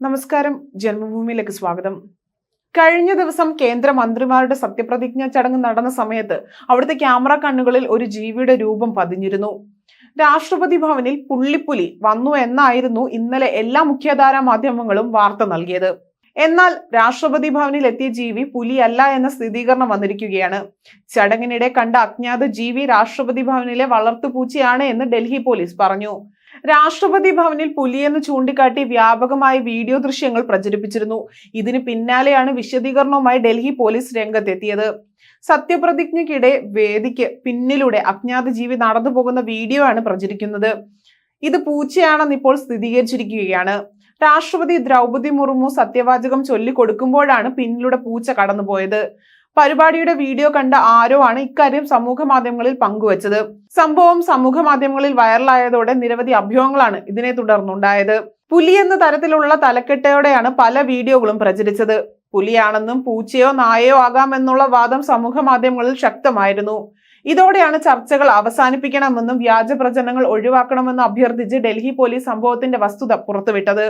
നമസ്കാരം, ജന്മഭൂമിയിലേക്ക് സ്വാഗതം. കഴിഞ്ഞ ദിവസം കേന്ദ്രമന്ത്രിമാരുടെ സത്യപ്രതിജ്ഞാ ചടങ്ങ് നടന്ന സമയത്ത് അവിടുത്തെ ക്യാമറ കണ്ണുകളിൽ ഒരു ജീവിയുടെ രൂപം പതിഞ്ഞിരുന്നു. രാഷ്ട്രപതി ഭവനിൽ പുള്ളിപ്പുലി വന്നു എന്നായിരുന്നു ഇന്നലെ എല്ലാ മുഖ്യധാരാ മാധ്യമങ്ങളും വാർത്ത നൽകിയത്. എന്നാൽ രാഷ്ട്രപതി ഭവനിൽ എത്തിയ ജീവി പുലിയല്ല എന്ന സ്ഥിരീകരണം വന്നിരിക്കുകയാണ്. ചടങ്ങിനിടെ കണ്ട അജ്ഞാത ജീവി രാഷ്ട്രപതി ഭവനിലെ വളർത്തുപൂച്ചയാണ് എന്ന് ഡൽഹി പോലീസ് പറഞ്ഞു. രാഷ്ട്രപതി ഭവനിൽ പുലിയെന്ന് ചൂണ്ടിക്കാട്ടി വ്യാപകമായ വീഡിയോ ദൃശ്യങ്ങൾ പ്രചരിപ്പിച്ചിരുന്നു. ഇതിന് പിന്നാലെയാണ് വിശദീകരണവുമായി ഡൽഹി പോലീസ് രംഗത്തെത്തിയത്. സത്യപ്രതിജ്ഞയ്ക്കിടെ വേദിക്ക് പിന്നിലൂടെ അജ്ഞാത ജീവി നടന്നു പോകുന്ന വീഡിയോ ആണ് പ്രചരിക്കുന്നത്. ഇത് പൂച്ചയാണെന്ന് ഇപ്പോൾ സ്ഥിരീകരിച്ചിരിക്കുകയാണ്. രാഷ്ട്രപതി ദ്രൗപദി മുർമു സത്യവാചകം ചൊല്ലിക്കൊടുക്കുമ്പോഴാണ് പിന്നിലൂടെ പൂച്ച കടന്നുപോയത്. പരിപാടിയുടെ വീഡിയോ കണ്ട ആരോ ആണ് ഇക്കാര്യം സമൂഹ മാധ്യമങ്ങളിൽ പങ്കുവച്ചത്. സംഭവം സമൂഹ മാധ്യമങ്ങളിൽ വൈറലായതോടെ നിരവധി അഭ്യൂഹങ്ങളാണ് ഇതിനെ തുടർന്നുണ്ടായത്. പുലി എന്ന തരത്തിലുള്ള തലക്കെട്ടോടെയാണ് പല വീഡിയോകളും പ്രചരിച്ചത്. പുലിയാണെന്നും പൂച്ചയോ നായയോ ആകാമെന്നുള്ള വാദം സമൂഹ മാധ്യമങ്ങളിൽ ശക്തമായിരുന്നു. ഇതോടെയാണ് ചർച്ചകൾ അവസാനിപ്പിക്കണമെന്നും വ്യാജ പ്രചരണങ്ങൾ ഒഴിവാക്കണമെന്നും അഭ്യർത്ഥിച്ച് ഡൽഹി പോലീസ് സംഭവത്തിന്റെ വസ്തുത പുറത്തുവിട്ടത്.